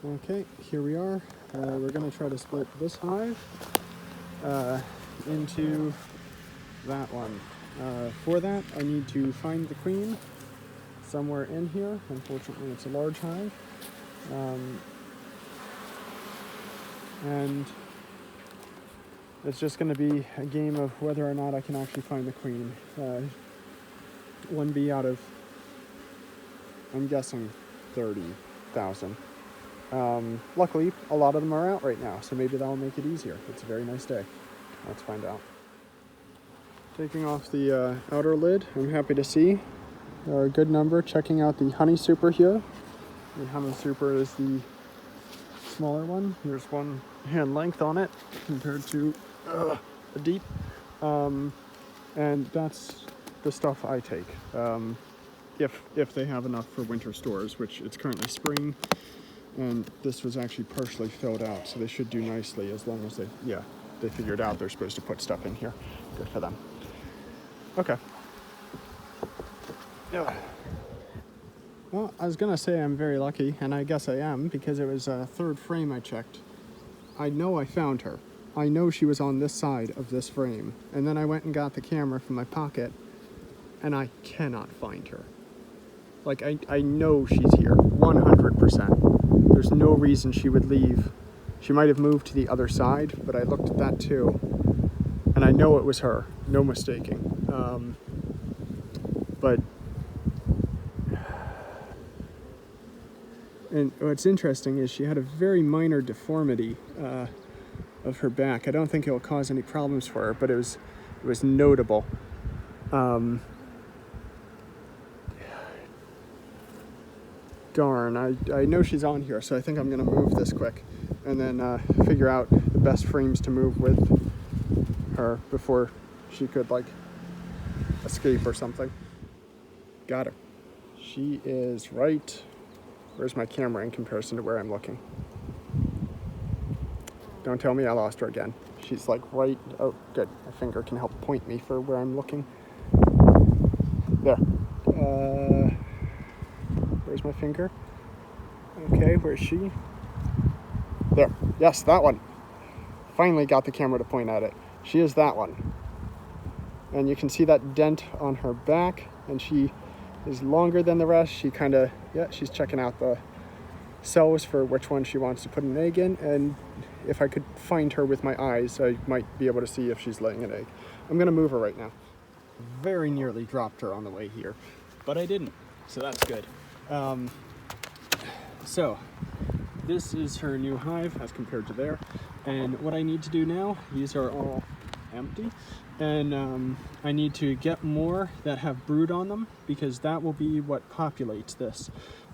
Okay, here we are. We're going to try to split this hive into that one. For that, I need to find the queen somewhere in here. Unfortunately, it's a large hive. And it's just going to be a game of whether or not I can actually find the queen. One bee out of, I'm guessing, 30,000. Luckily, a lot of them are out right now, so maybe that'll make it easier. It's a very nice day. Let's find out. Taking off the outer lid, I'm happy to see there are a good number checking out the honey super here. The honey super is the smaller one. There's one hand length on it compared to a deep. And that's the stuff I take. If they have enough for winter stores, which it's currently spring, and this was actually partially filled out, so they should do nicely as long as they figured out they're supposed to put stuff in here. Good for them. Okay. Yeah. Well, I was gonna say I'm very lucky, and I guess I am, because it was a third frame I checked. I know I found her. I know she was on this side of this frame, and then I went and got the camera from my pocket, and I cannot find her. Like, I know she's here, 100%. There's no reason she would leave. She might have moved to the other side, but I looked at that too, and I know it was her, no mistaking. And what's interesting is she had a very minor deformity of her back. I don't think it'll cause any problems for her, but it was notable. Darn, I know she's on here, so I think I'm gonna move this quick and then figure out the best frames to move with her before she could, like, escape or something. Got her. She is right. Where's my camera in comparison to where I'm looking? Don't tell me I lost her again. She's like right, oh good, my finger can help point me for where I'm looking. There. Where's my finger? Okay, where's she? There, yes, that one. Finally got the camera to point at it. She is that one. And you can see that dent on her back, and she is longer than the rest. She kind of, she's checking out the cells for which one she wants to put an egg in, and if I could find her with my eyes, I might be able to see if she's laying an egg. I'm gonna move her right now. Very nearly dropped her on the way here, but I didn't, so that's good. So this is her new hive as compared to there, and what I need to do now, these are all empty, and I need to get more that have brood on them, because that will be what populates this.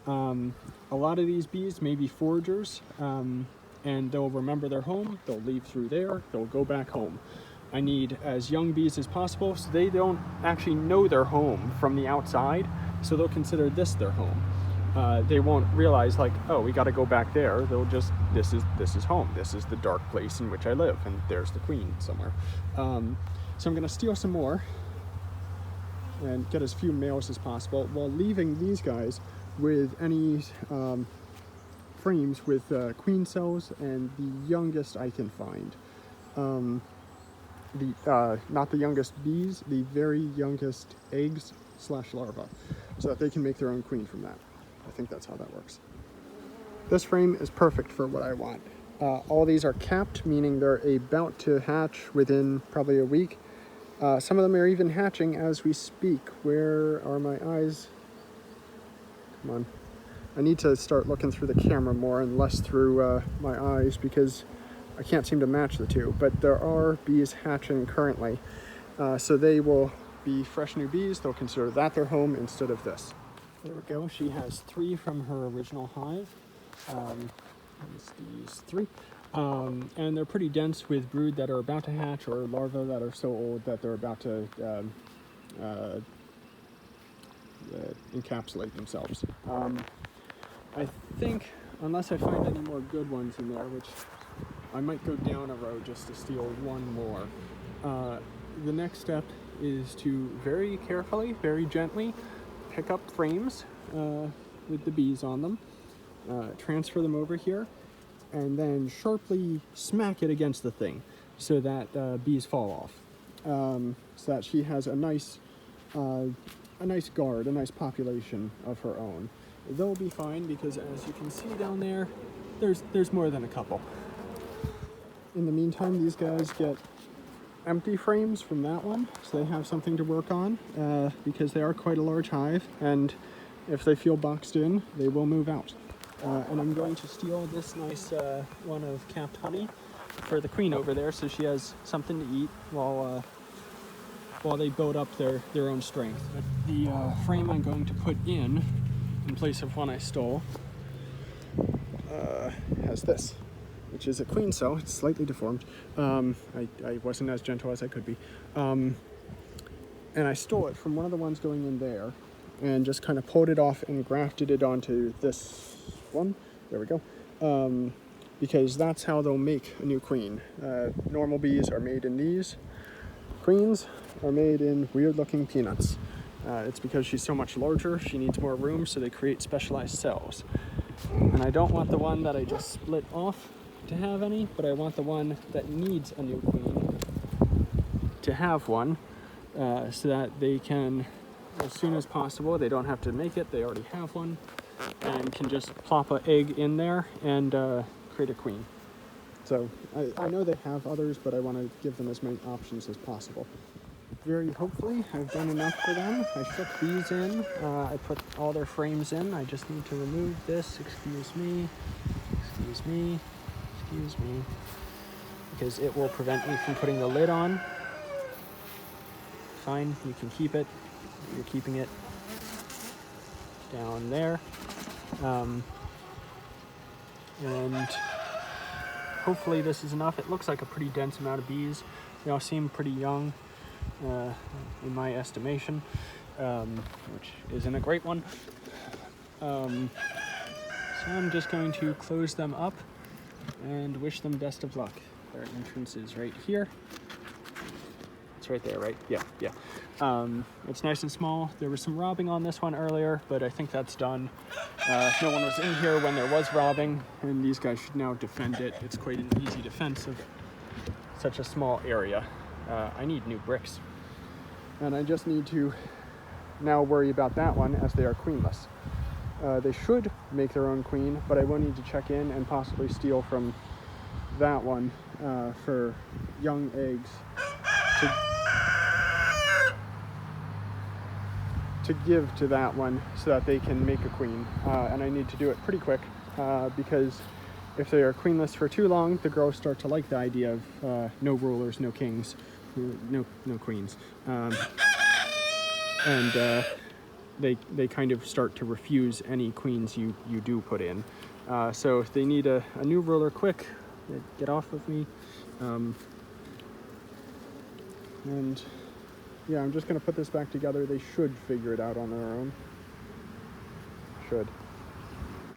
A lot of these bees may be foragers, and they'll remember their home, they'll leave through there, they'll go back home. I need as young bees as possible, so they don't actually know their home from the outside, so they'll consider this their home. They won't realize, like, oh, we got to go back there. They'll just, this is home. This is the dark place in which I live, and there's the queen somewhere. So I'm going to steal some more and get as few males as possible, while leaving these guys with any frames with queen cells and the youngest I can find. Not the youngest bees, the very youngest eggs / larvae, so that they can make their own queen from that. I think that's how that works. This frame is perfect for what I want. All these are capped, meaning they're about to hatch within probably a week. Some of them are even hatching as we speak. Where are my eyes? Come on. I need to start looking through the camera more and less through my eyes, because I can't seem to match the two. But there are bees hatching currently. So they will be fresh new bees. They'll consider that their home instead of this. There we go. She has 3 from her original hive. These 3. And they're pretty dense with brood that are about to hatch, or larvae that are so old that they're about to encapsulate themselves. I think, unless I find any more good ones in there, which I might go down a row just to steal one more, the next step is to very carefully, very gently pick up frames with the bees on them, transfer them over here, and then sharply smack it against the thing so that bees fall off. So that she has a nice guard, a nice population of her own. They'll be fine because, as you can see down there, there's more than a couple. In the meantime, these guys get empty frames from that one, so they have something to work on because they are quite a large hive, and if they feel boxed in, they will move out. And I'm going to steal this nice one of capped honey for the queen over there, so she has something to eat while they build up their own strength. The frame I'm going to put in place of one I stole has this, which is a queen cell. It's slightly deformed. I wasn't as gentle as I could be. And I stole it from one of the ones going in there and just kind of pulled it off and grafted it onto this one. There we go. Because that's how they'll make a new queen. Normal bees are made in these. Queens are made in weird-looking peanuts. It's because she's so much larger, she needs more room, so they create specialized cells. And I don't want the one that I just split off to have any, but I want the one that needs a new queen to have one, so that they can, as soon as possible, they don't have to make it, they already have one, and can just plop an egg in there and create a queen. So I know they have others, but I want to give them as many options as possible. Very hopefully I've done enough for them. I shook these in, I put all their frames in. I just need to remove this, excuse me, because it will prevent me from putting the lid on. Fine, you can keep it. You're keeping it down there. And hopefully this is enough. It looks like a pretty dense amount of bees. They all seem pretty young, in my estimation, which isn't a great one. So I'm just going to close them up and wish them best of luck. Their entrance is right here. It's right there, right? Yeah. It's nice and small. There was some robbing on this one earlier, but I think that's done. No one was in here when there was robbing, and these guys should now defend it. It's quite an easy defense of such a small area. I need new bricks. And I just need to now worry about that one, as they are queenless. They should make their own queen, but I will need to check in and possibly steal from that one for young eggs to give to that one so that they can make a queen. And I need to do it pretty quick because if they are queenless for too long, the girls start to like the idea of no rulers, no kings, no queens. And they kind of start to refuse any queens you do put in. So if they need a new ruler quick, get off of me. And yeah, I'm just going to put this back together. They should figure it out on their own. Should.